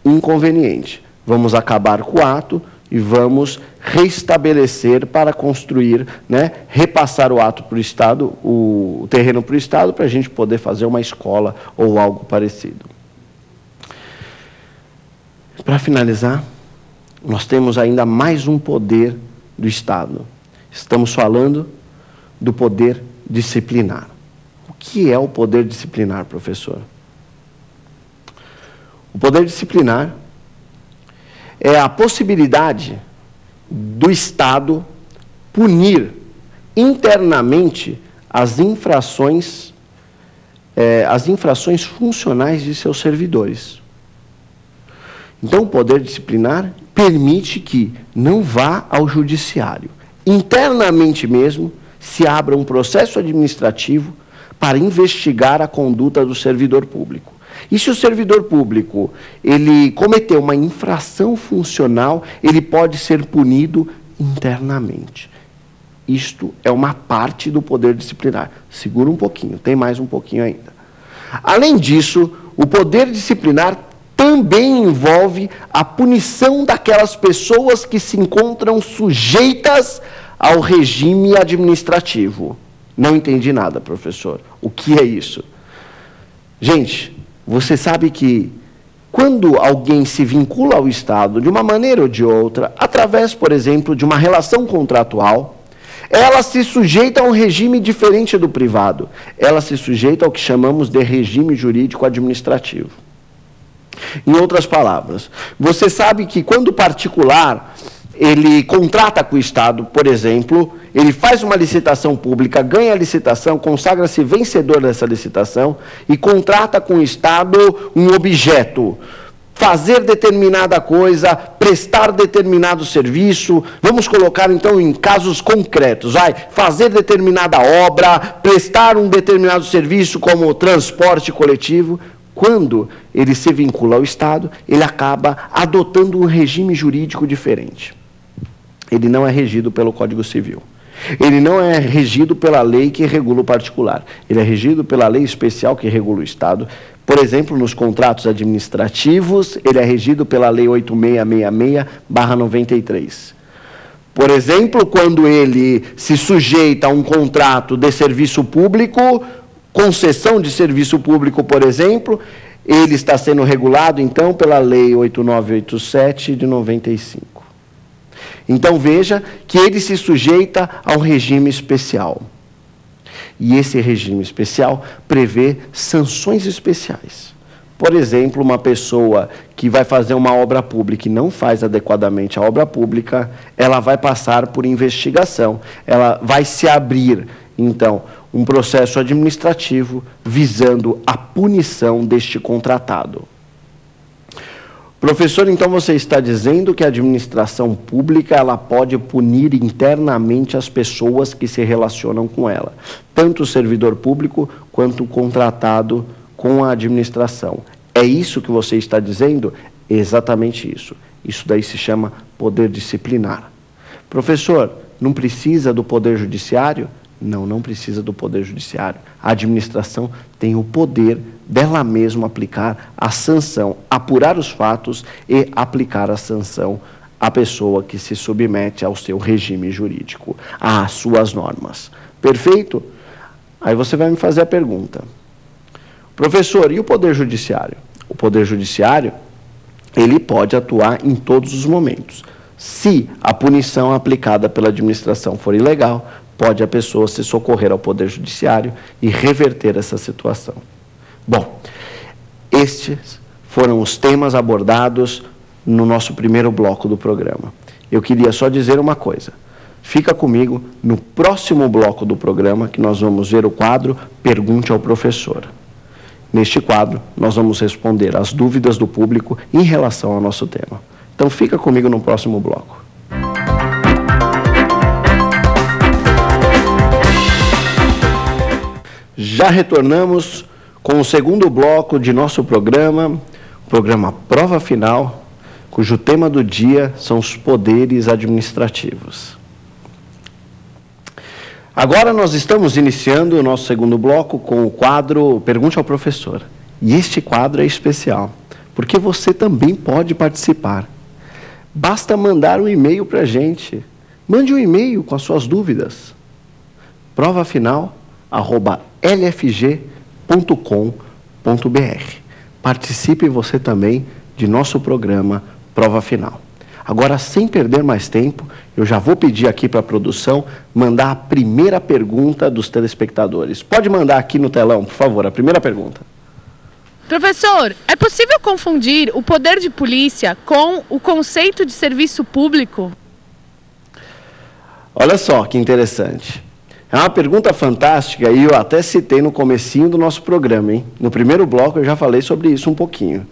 inconveniente. Vamos acabar com o ato e vamos restabelecer para construir, né, repassar o ato para o Estado, o terreno para o Estado, para a gente poder fazer uma escola ou algo parecido. Para finalizar, nós temos ainda mais um poder do Estado. Estamos falando do poder disciplinar. O que é o poder disciplinar, professor? O poder disciplinar é a possibilidade do Estado punir internamente as infrações funcionais de seus servidores. Então, o poder disciplinar permite que não vá ao judiciário. Internamente mesmo, se abra um processo administrativo para investigar a conduta do servidor público. E se o servidor público ele cometeu uma infração funcional, ele pode ser punido internamente. Isto é uma parte do poder disciplinar. Segura um pouquinho, tem mais um pouquinho ainda. Além disso, o poder disciplinar também envolve a punição daquelas pessoas que se encontram sujeitas ao regime administrativo. Não entendi nada, professor. O que é isso? Gente, você sabe que quando alguém se vincula ao Estado de uma maneira ou de outra, através, por exemplo, de uma relação contratual, ela se sujeita a um regime diferente do privado. Ela se sujeita ao que chamamos de regime jurídico administrativo. Em outras palavras, você sabe que quando o particular ele contrata com o Estado, por exemplo, ele faz uma licitação pública, ganha a licitação, consagra-se vencedor dessa licitação e contrata com o Estado um objeto, fazer determinada coisa, prestar determinado serviço, vamos colocar então em casos concretos, fazer determinada obra, prestar um determinado serviço como transporte coletivo. Quando ele se vincula ao Estado, ele acaba adotando um regime jurídico diferente. Ele não é regido pelo Código Civil. Ele não é regido pela lei que regula o particular. Ele é regido pela lei especial que regula o Estado. Por exemplo, nos contratos administrativos, ele é regido pela Lei 8666/93. Por exemplo, quando ele se sujeita a um contrato de serviço público, concessão de serviço público, por exemplo, ele está sendo regulado, então, pela Lei 8987 de 95. Então, veja que ele se sujeita a um regime especial. E esse regime especial prevê sanções especiais. Por exemplo, uma pessoa que vai fazer uma obra pública e não faz adequadamente a obra pública, ela vai passar por investigação, ela vai se abrir, então, um processo administrativo visando a punição deste contratado. Professor, então você está dizendo que a administração pública ela pode punir internamente as pessoas que se relacionam com ela, tanto o servidor público quanto o contratado com a administração. É isso que você está dizendo? Exatamente isso. Isso daí se chama poder disciplinar. Professor, não precisa do poder judiciário? Não, não precisa do poder judiciário. A administração tem o poder dela mesma aplicar a sanção, apurar os fatos e aplicar a sanção à pessoa que se submete ao seu regime jurídico, às suas normas. Perfeito? Aí você vai me fazer a pergunta. Professor, e o poder judiciário? O poder judiciário, ele pode atuar em todos os momentos. Se a punição aplicada pela administração for ilegal, pode a pessoa se socorrer ao Poder Judiciário e reverter essa situação. Bom, estes foram os temas abordados no nosso primeiro bloco do programa. Eu queria só dizer uma coisa. Fica comigo no próximo bloco do programa, que nós vamos ver o quadro Pergunte ao Professor. Neste quadro, nós vamos responder as dúvidas do público em relação ao nosso tema. Então, fica comigo no próximo bloco. Já retornamos com o segundo bloco de nosso programa, o programa Prova Final, cujo tema do dia são os poderes administrativos. Agora nós estamos iniciando o nosso segundo bloco com o quadro Pergunte ao Professor. E este quadro é especial, porque você também pode participar. Basta mandar um e-mail para a gente. Mande um e-mail com as suas dúvidas. provafinal@lfg.com.br. Participe você também de nosso programa Prova Final. Agora, sem perder mais tempo, eu já vou pedir aqui para a produção mandar a primeira pergunta dos telespectadores. Pode mandar aqui no telão, por favor, a primeira pergunta. Professor, é possível confundir o poder de polícia com o conceito de serviço público? Olha só que interessante. É uma pergunta fantástica e eu até citei no comecinho do nosso programa, hein? No primeiro bloco eu já falei sobre isso um pouquinho.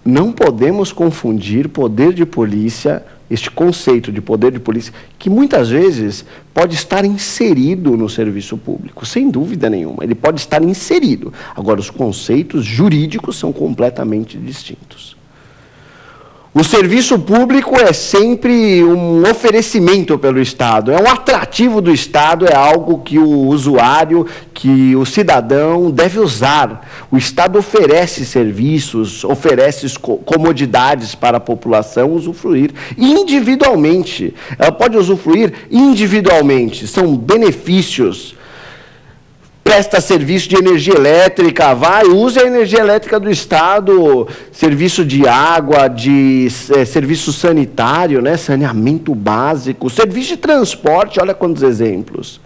Não podemos confundir poder de polícia, este conceito de poder de polícia, que muitas vezes pode estar inserido no serviço público, sem dúvida nenhuma. Ele pode estar inserido. Agora, os conceitos jurídicos são completamente distintos. O serviço público é sempre um oferecimento pelo Estado, é um atrativo do Estado, é algo que o usuário, que o cidadão deve usar. O Estado oferece serviços, oferece comodidades para a população usufruir individualmente. Ela pode usufruir individualmente, são benefícios. Presta serviço de energia elétrica, use a energia elétrica do Estado, serviço de água, de serviço sanitário, né, saneamento básico, serviço de transporte, olha quantos exemplos.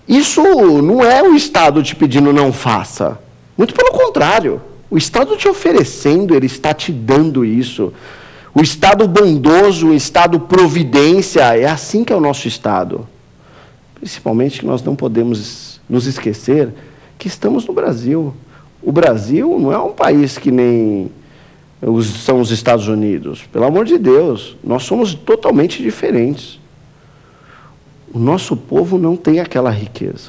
Isso não é o Estado te pedindo não faça, muito pelo contrário, o Estado te oferecendo, ele está te dando isso. O Estado bondoso, o Estado providência, é assim que é o nosso Estado. Principalmente que nós não podemos nos esquecer que estamos no Brasil. O Brasil não é um país que nem são os Estados Unidos. Pelo amor de Deus, nós somos totalmente diferentes. O nosso povo não tem aquela riqueza.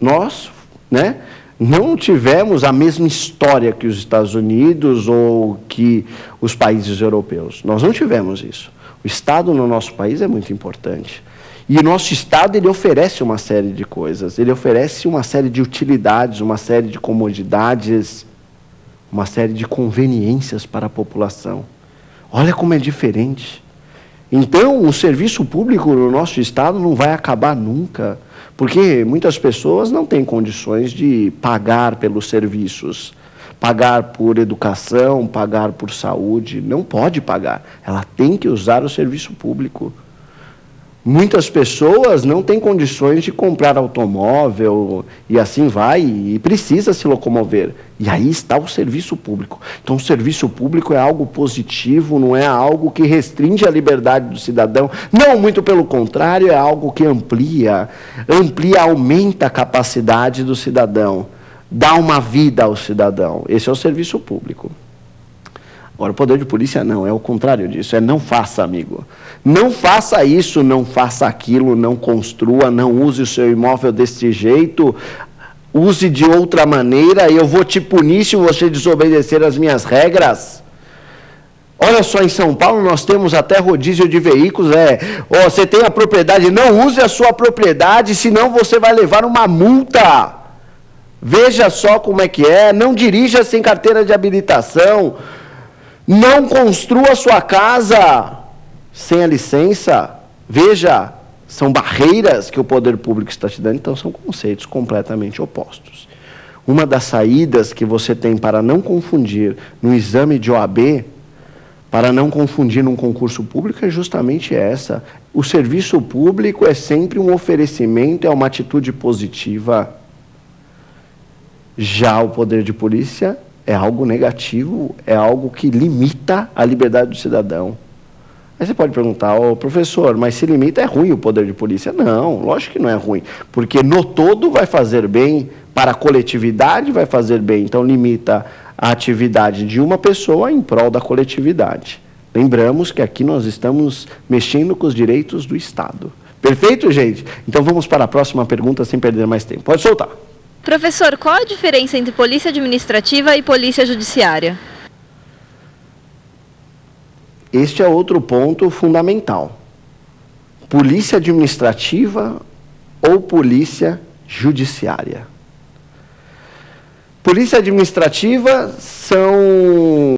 Nós, né, não tivemos a mesma história que os Estados Unidos ou que os países europeus. Nós não tivemos isso. O Estado no nosso país é muito importante. E o nosso Estado, ele oferece uma série de coisas, ele oferece uma série de utilidades, uma série de comodidades, uma série de conveniências para a população. Olha como é diferente. Então, o serviço público no nosso Estado não vai acabar nunca, porque muitas pessoas não têm condições de pagar pelos serviços, pagar por educação, pagar por saúde, não pode pagar, ela tem que usar o serviço público. Muitas pessoas não têm condições de comprar automóvel e assim vai, e precisa se locomover. E aí está o serviço público. Então, o serviço público é algo positivo, não é algo que restringe a liberdade do cidadão. Não, muito pelo contrário, é algo que amplia, aumenta a capacidade do cidadão, dá uma vida ao cidadão. Esse é o serviço público. Agora, o poder de polícia não, é o contrário disso, é não faça, amigo. Não faça isso, não faça aquilo, não construa, não use o seu imóvel desse jeito, use de outra maneira, eu vou te punir se você desobedecer as minhas regras. Olha só, em São Paulo nós temos até rodízio de veículos, você tem a propriedade, não use a sua propriedade, senão você vai levar uma multa. Veja só como é que é, não dirija sem carteira de habilitação, não construa sua casa sem a licença. Veja, são barreiras que o poder público está te dando, então são conceitos completamente opostos. Uma das saídas que você tem para não confundir no exame de OAB, para não confundir num concurso público, é justamente essa. O serviço público é sempre um oferecimento, é uma atitude positiva. Já o poder de polícia é algo negativo, é algo que limita a liberdade do cidadão. Aí você pode perguntar, professor, mas se limita é ruim o poder de polícia? Não, lógico que não é ruim, porque no todo vai fazer bem, para a coletividade vai fazer bem, então limita a atividade de uma pessoa em prol da coletividade. Lembramos que aqui nós estamos mexendo com os direitos do Estado. Perfeito, gente? Então vamos para a próxima pergunta sem perder mais tempo. Pode soltar. Professor, qual a diferença entre polícia administrativa e polícia judiciária? Este é outro ponto fundamental. Polícia administrativa ou polícia judiciária? Polícia administrativa são